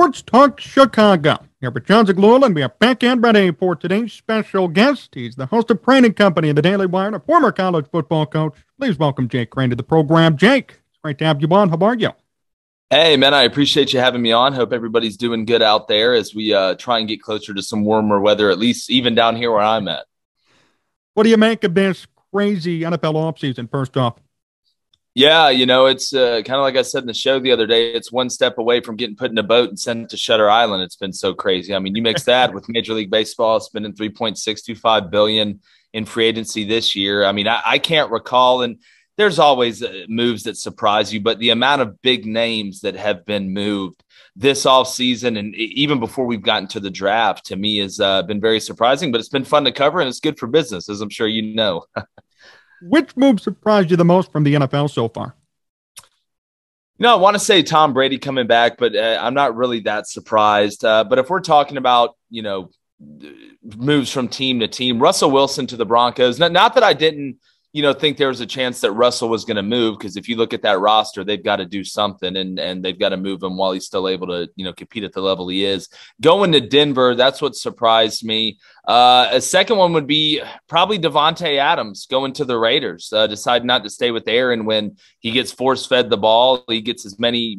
Sports Talk Chicago. Here with Jon Zaghloul, and we are back and ready for today's special guest. He's the host of Crain and Company in the Daily Wire, a former college football coach. Please welcome Jake Crain to the program. Jake, it's great to have you on. How are you? Hey, man, I appreciate you having me on. Hope everybody's doing good out there as we try and get closer to some warmer weather, at least even down here where I'm at. What do you make of this crazy NFL offseason, first off? Yeah, it's kind of like I said in the show the other day, it's one step away from getting put in a boat and sent to Shutter Island. It's been so crazy. I mean, you mix that with Major League Baseball spending $3.625 billion in free agency this year. I mean, I can't recall, and there's always moves that surprise you, but the amount of big names that have been moved this offseason and even before we've gotten to the draft, to me, has been very surprising, but it's been fun to cover, and it's good for business, as I'm sure you know. Which move surprised you the most from the NFL so far? I want to say Tom Brady coming back, but I'm not really that surprised. But if we're talking about, moves from team to team, Russell Wilson to the Broncos, not that I didn't, think there was a chance that Russell was going to move, because if you look at that roster, they've got to do something, and they've got to move him while he's still able to, compete at the level he is. Going to Denver, that's what surprised me. A second one would be probably Davante Adams going to the Raiders, decide not to stay with Aaron when he gets force-fed the ball. He gets as many,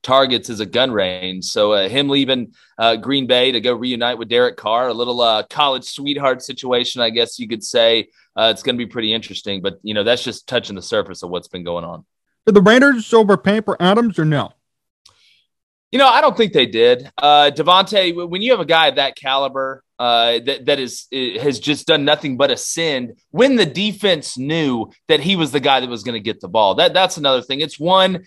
targets as a gun range. So him leaving Green Bay to go reunite with Derek Carr, a little college sweetheart situation, I guess you could say. It's going to be pretty interesting, but, that's just touching the surface of what's been going on. Did the Raiders overpay for Adams or no? I don't think they did. Davante, when you have a guy of that caliber has just done nothing but ascend, when the defense knew that he was the guy that was going to get the ball. That's another thing. It's one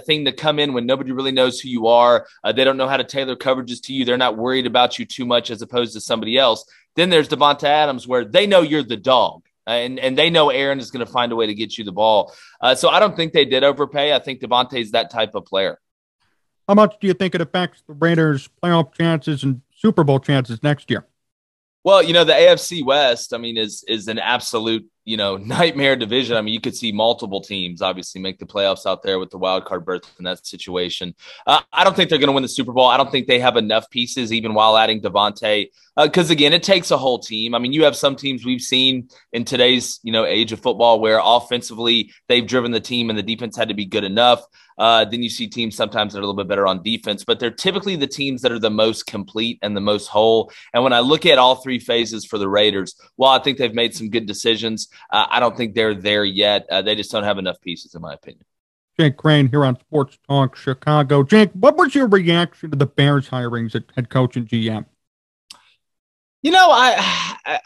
thing to come in when nobody really knows who you are. They don't know how to tailor coverages to you. They're not worried about you too much as opposed to somebody else. Then there's Davante Adams, where they know you're the dog. And they know Aaron is going to find a way to get you the ball. So I don't think they did overpay. I think Davante's that type of player. How much do you think it affects the Raiders' playoff chances and Super Bowl chances next year? Well, the AFC West, is an absolute, nightmare division. I mean, you could see multiple teams obviously make the playoffs out there with the wild card berth in that situation. I don't think they're going to win the Super Bowl. I don't think they have enough pieces, even while adding Davante, because again, it takes a whole team. I mean, you have some teams we've seen in today's, age of football where offensively they've driven the team and the defense had to be good enough. Then you see teams sometimes that are a little bit better on defense, but they're typically the teams that are the most complete and the most whole. And when I look at all three phases for the Raiders, while I think they've made some good decisions, I don't think they're there yet. They just don't have enough pieces, in my opinion. Jake Crain here on Sports Talk Chicago. Jake, what was your reaction to the Bears hirings at head coach and GM?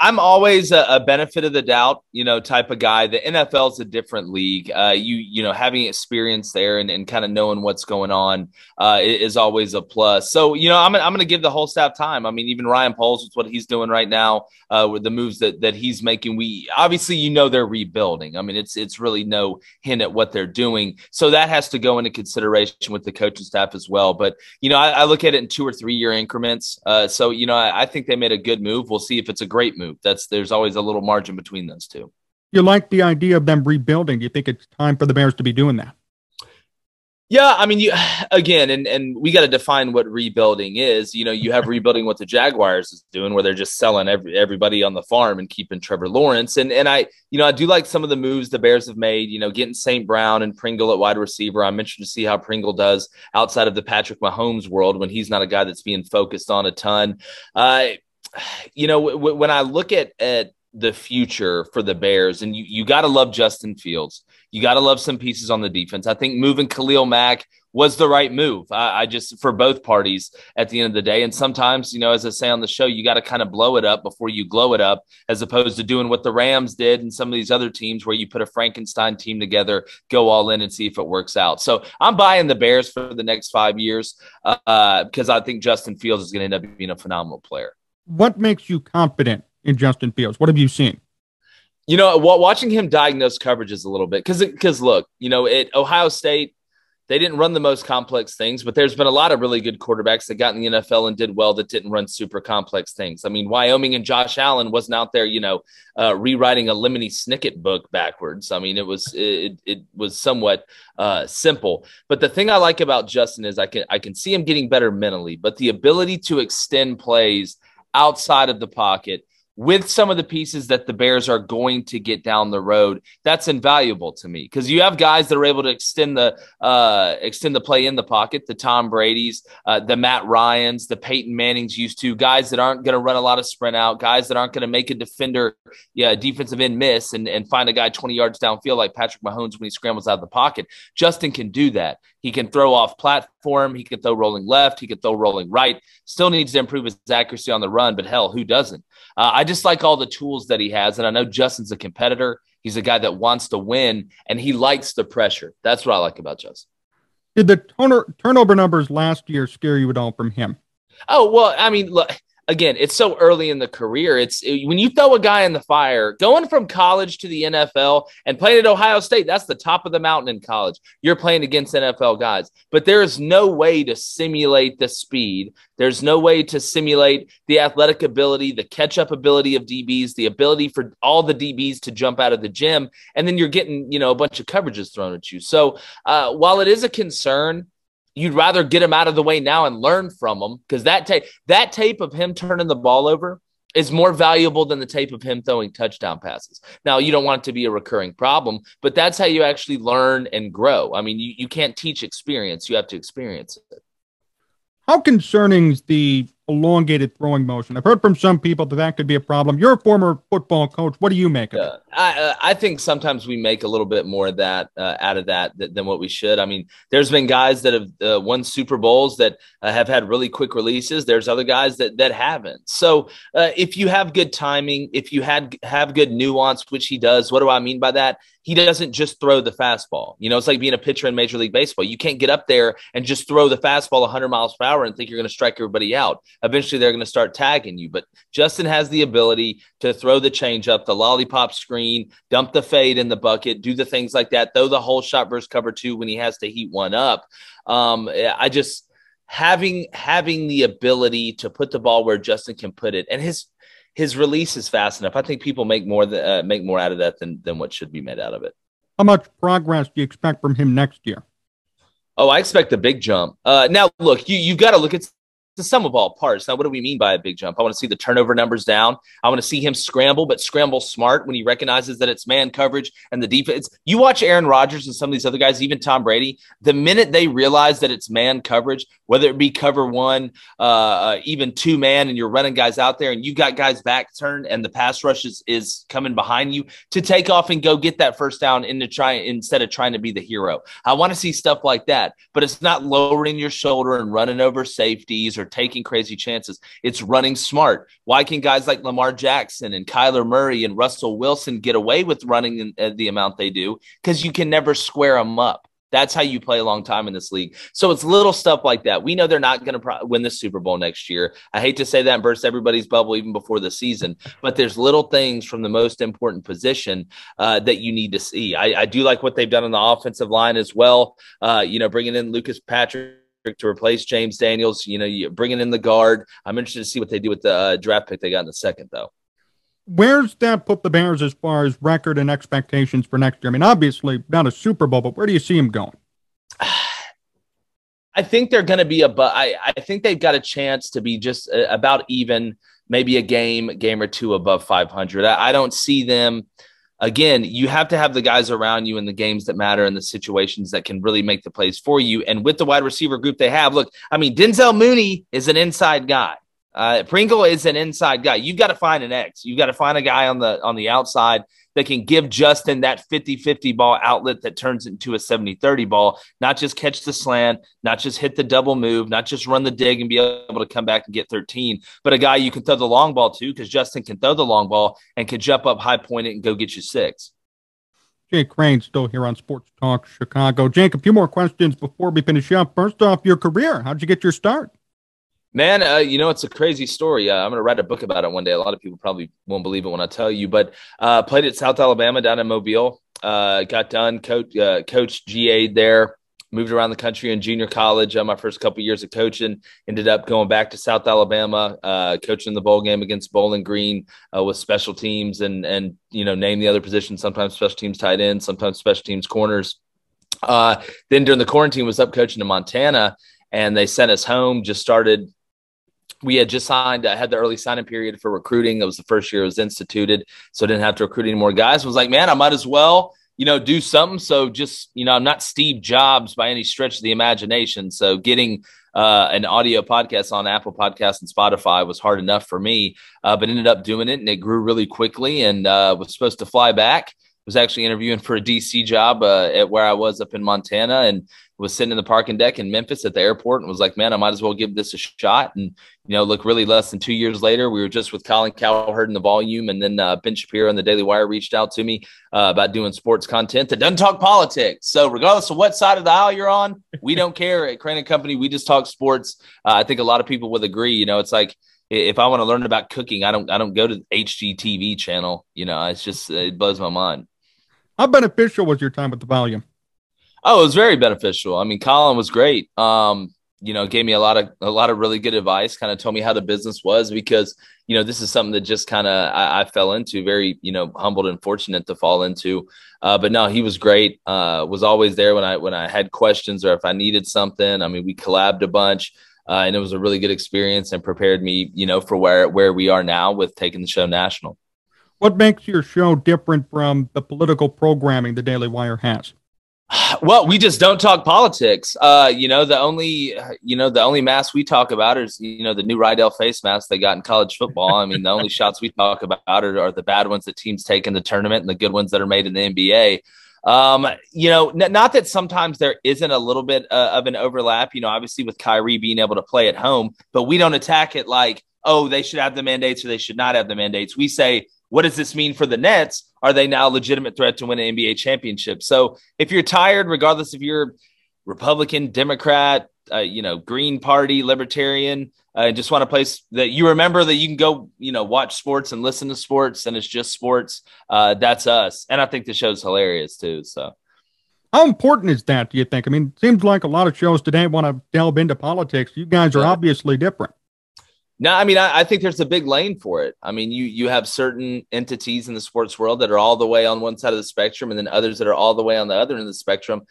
I'm always a benefit of the doubt, type of guy. The NFL is a different league. Having experience there and kind of knowing what's going on is always a plus. So, I'm going to give the whole staff time. I mean, even Ryan Poles with what he's doing right now with the moves that he's making. We obviously, they're rebuilding. I mean, it's really no hint at what they're doing. So that has to go into consideration with the coaching staff as well. But, I look at it in 2 or 3 year increments. So, I think they made a good move. We'll see if it's a great move. There's always a little margin between those two. You like the idea of them rebuilding. Do you think it's time for the Bears to be doing that? Yeah, I mean, and we got to define what rebuilding is. You have rebuilding what the Jaguars is doing, where they're just selling everybody on the farm and keeping Trevor Lawrence. And I do like some of the moves the Bears have made. Getting St. Brown and Pringle at wide receiver. I'm interested to see how Pringle does outside of the Patrick Mahomes world when he's not a guy that's being focused on a ton. When I look at the future for the Bears, and you got to love Justin Fields. You got to love some pieces on the defense. I think moving Khalil Mack was the right move. I just, for both parties at the end of the day. And sometimes, as I say on the show, you got to kind of blow it up before you glow it up, as opposed to doing what the Rams did and some of these other teams where you put a Frankenstein team together, go all in and see if it works out. So I'm buying the Bears for the next 5 years because I think Justin Fields is going to end up being a phenomenal player. What makes you confident in Justin Fields? What have you seen? Watching him diagnose coverages a little bit, because look, at Ohio State, They didn't run the most complex things, but there's been a lot of really good quarterbacks that got in the NFL and did well that didn't run super complex things. I mean, Wyoming and Josh Allen wasn't out there, rewriting a Lemony Snicket book backwards. I mean, it was somewhat simple. But the thing I like about Justin is I can see him getting better mentally, but the ability to extend plays outside of the pocket with some of the pieces that the Bears are going to get down the road, that's invaluable to me, because you have guys that are able to extend the play in the pocket, the Tom Brady's, the Matt Ryans, the Peyton Mannings used to, guys that aren't going to run a lot of sprint out, guys that aren't going to make a defensive end miss and find a guy 20 yards downfield like Patrick Mahomes when he scrambles out of the pocket. Justin can do that. He can throw off platform. He can throw rolling left. He can throw rolling right. Still needs to improve his accuracy on the run, but hell, who doesn't? I just like all the tools that he has, and I know Justin's a competitor. He's a guy that wants to win, and he likes the pressure. That's what I like about Justin. Did the turnover numbers last year scare you at all from him? Oh, well, I mean, look, again, it's so early in the career. When you throw a guy in the fire, going from college to the NFL and playing at Ohio State, that's the top of the mountain in college. You're playing against NFL guys, but there is no way to simulate the speed. There's no way to simulate the athletic ability, the catch-up ability of DBs, the ability for all the DBs to jump out of the gym, and then you're getting, a bunch of coverages thrown at you. So while it is a concern, you'd rather get him out of the way now and learn from him, because that tape of him turning the ball over is more valuable than the tape of him throwing touchdown passes. Now, you don't want it to be a recurring problem, but that's how you actually learn and grow. I mean, you can't teach experience. You have to experience it. How concerning is the elongated throwing motion? I've heard from some people that could be a problem. You're a former football coach. What do you make of it? I think sometimes we make a little bit more of that out of that than what we should. I mean, there's been guys that have won Super Bowls that have had really quick releases. There's other guys that haven't. So if you have good timing, if you have good nuance, which he does, what do I mean by that? He doesn't just throw the fastball. It's like being a pitcher in Major League Baseball. You can't get up there and just throw the fastball 100 miles per hour and think you're going to strike everybody out. Eventually, they're going to start tagging you. But Justin has the ability to throw the changeup, the lollipop screen, dump the fade in the bucket, do the things like that, throw the whole shot versus cover two when he has to heat one up. I just having the ability to put the ball where Justin can put it, and his release is fast enough. I think people make more out of that than what should be made out of it. How much progress do you expect from him next year? Oh, I expect a big jump. Now, look, you got to look at the sum of all parts. Now, what do we mean by a big jump? I want to see the turnover numbers down. I want to see him scramble, but scramble smart when he recognizes that it's man coverage and the defense. You watch Aaron Rodgers and some of these other guys, even Tom Brady, the minute they realize that it's man coverage, whether it be cover one, even two man, and you're running guys out there and you got guys back turned and the pass rush is coming behind you, to take off and go get that first down instead of trying to be the hero. I want to see stuff like that, but it's not lowering your shoulder and running over safeties or taking crazy chances. It's running smart. Why can guys like Lamar Jackson and Kyler Murray and Russell Wilson get away with running the amount they do? Because you can never square them up. That's how you play a long time in this league. So it's little stuff like that. We know they're not going to win the Super Bowl next year. I hate to say that and burst everybody's bubble even before the season, but there's little things from the most important position that you need to see. I do like what they've done on the offensive line as well. Bringing in Lucas Patrick to replace James Daniels, you bringing in the guard. I'm interested to see what they do with the draft pick they got in the second, though. Where's that put the Bears as far as record and expectations for next year? I mean, obviously not a Super Bowl, but where do you see them going? I think they're going to be I think they've got a chance to be just about even, maybe a game or two above 500. I don't see them. Again, you have to have the guys around you in the games that matter and the situations that can really make the plays for you. And with the wide receiver group they have, look, I mean, Denzel Mooney is an inside guy. Pringle is an inside guy. You've got to find an X. You've got to find a guy on the outside that can give Justin that 50-50 ball outlet that turns into a 70-30 ball, not just catch the slant, not just hit the double move, not just run the dig and be able to come back and get 13, but a guy you can throw the long ball to, because Justin can throw the long ball and can jump up, high point it, and go get you 6. Jake Crain still here on Sports Talk Chicago. Jake, a few more questions before we finish up. First off, your career. How'd you get your start? Man, it's a crazy story. I'm going to write a book about it one day. A lot of people probably won't believe it when I tell you, but played at South Alabama down in Mobile. Got done, coach GA'd there. moved around the country in junior college. My first couple of years of coaching, ended up going back to South Alabama, coaching the bowl game against Bowling Green with special teams and name the other positions, sometimes special teams tight end, sometimes special teams corners. Then during the quarantine was up coaching in Montana, and they sent us home, we had just signed, had the early signing period for recruiting. It was the first year it was instituted, so I didn't have to recruit any more guys. I was like, man, I might as well, do something. So just, I'm not Steve Jobs by any stretch of the imagination. So getting an audio podcast on Apple Podcasts and Spotify was hard enough for me, but ended up doing it, and it grew really quickly, and was supposed to fly back. Was actually interviewing for a DC job at where I was up in Montana, and was sitting in the parking deck in Memphis at the airport, and was like, man, I might as well give this a shot. And, look, really less than 2 years later, we were just with Colin Cowherd in the Volume, and then Ben Shapiro and the Daily Wire reached out to me about doing sports content that doesn't talk politics. So regardless of what side of the aisle you're on, we don't care. At Crain and Company, we just talk sports. I think a lot of people would agree. It's like, if I want to learn about cooking, I don't go to the HGTV channel. It's just, it blows my mind. How beneficial was your time with the Volume? Oh, it was very beneficial. I mean, Colin was great. Gave me a lot of really good advice, kind of told me how the business was, because, this is something that just kind of I fell into, very, humbled and fortunate to fall into. But no, he was great. Was always there when I had questions or if I needed something. I mean, we collabed a bunch, and it was a really good experience and prepared me, for where we are now with taking the show national. What makes your show different from the political programming the Daily Wire has? Well, we just don't talk politics. The only mask we talk about is, the new Rydell face mask they got in college football. I mean, the only shots we talk about are the bad ones that teams take in the tournament and the good ones that are made in the NBA. Not that sometimes there isn't a little bit of an overlap, obviously with Kyrie being able to play at home, but we don't attack it like, oh, they should have the mandates or they should not have the mandates. We say, what does this mean for the Nets? Are they now a legitimate threat to win an NBA championship? So if you're tired, regardless if you're Republican, Democrat, Green Party, Libertarian, just want a place that you remember that you can go, watch sports and listen to sports, and it's just sports, that's us. And I think the show's hilarious too. So how important is that, do you think? I mean, it seems like a lot of shows today want to delve into politics. You guys are obviously different. No, I mean, I think there's a big lane for it. I mean, you have certain entities in the sports world that are all the way on one side of the spectrum, and then others that are all the way on the other end of the spectrum.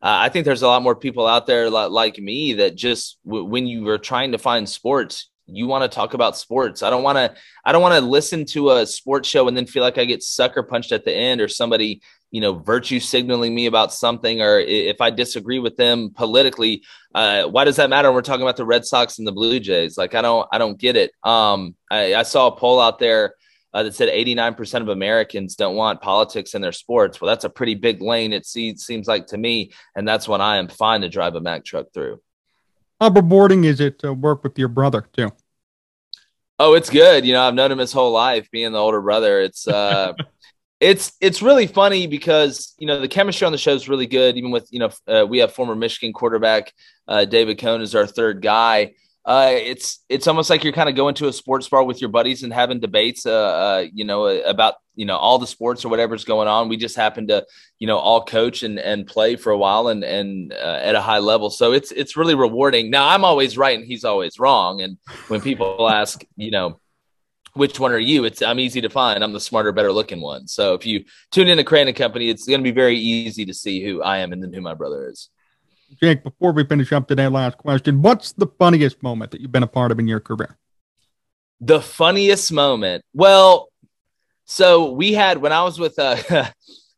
I think there's a lot more people out there like me that just when you are trying to find sports, you want to talk about sports. I don't want to listen to a sports show and then feel like I get sucker punched at the end, or somebody, virtue signaling me about something, or if I disagree with them politically, why does that matter? We're talking about the Red Sox and the Blue Jays. Like, I don't get it. I saw a poll out there that said 89% of Americans don't want politics in their sports. Well, that's a pretty big lane, it seems like to me, and that's when I am fine to drive a Mack truck through. How rewarding is it to work with your brother too? Oh, it's good. I've known him his whole life, being the older brother. It's it's really funny because, the chemistry on the show is really good. Even with, we have former Michigan quarterback David Cohn is our third guy. It's almost like you're kind of going to a sports bar with your buddies and having debates, about, all the sports or whatever's going on. We just happen to, all coach and play for a while and at a high level. So it's really rewarding. Now, I'm always right and he's always wrong. And when people ask, which one are you? I'm easy to find. I'm the smarter, better looking one. So if you tune in to Crain and Company, it's going to be very easy to see who I am and then who my brother is. Jake, before we finish up today, last question. What's the funniest moment that you've been a part of in your career? The funniest moment? Well, so we had, when I was with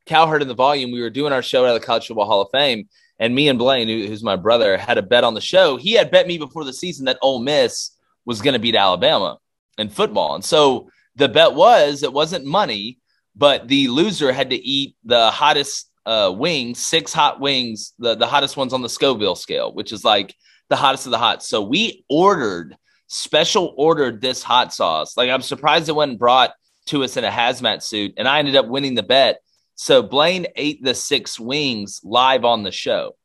Cowherd in the Volume, we were doing our show at the College Football Hall of Fame, and me and Blaine, who's my brother, had a bet on the show. He had bet me before the season that Ole Miss was going to beat Alabama in football. And so the bet it wasn't money, but the loser had to eat the hottest wings, 6 hot wings, the hottest ones on the Scoville scale, which is like the hottest of the hot. So we special ordered this hot sauce. Like, I'm surprised it wasn't brought to us in a hazmat suit, and I ended up winning the bet. So Blaine ate the 6 wings live on the show.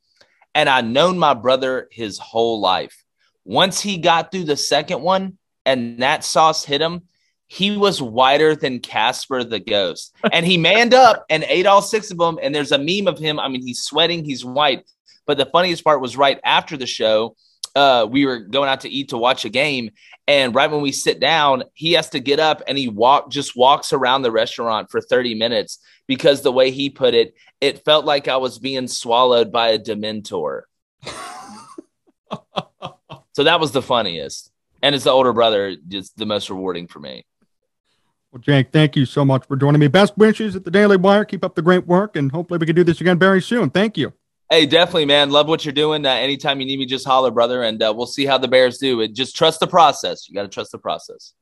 And I'd known my brother his whole life. Once he got through the second one and that sauce hit him, he was whiter than Casper the Ghost. And he manned up and ate all 6 of them. And there's a meme of him. I mean, he's sweating, he's white, But the funniest part was right after the show, we were going out to eat to watch a game. And right when we sit down, he has to get up and he just walks around the restaurant for 30 minutes because the way he put it, it felt like I was being swallowed by a Dementor. So that was the funniest. And as the older brother, just the most rewarding for me. Well, Jake, thank you so much for joining me. Best wishes at the Daily Wire. Keep up the great work, and hopefully we can do this again very soon. Thank you. Hey, definitely, man. Love what you're doing. Anytime you need me, just holler, brother, and we'll see how the Bears do. Just trust the process. You got to trust the process.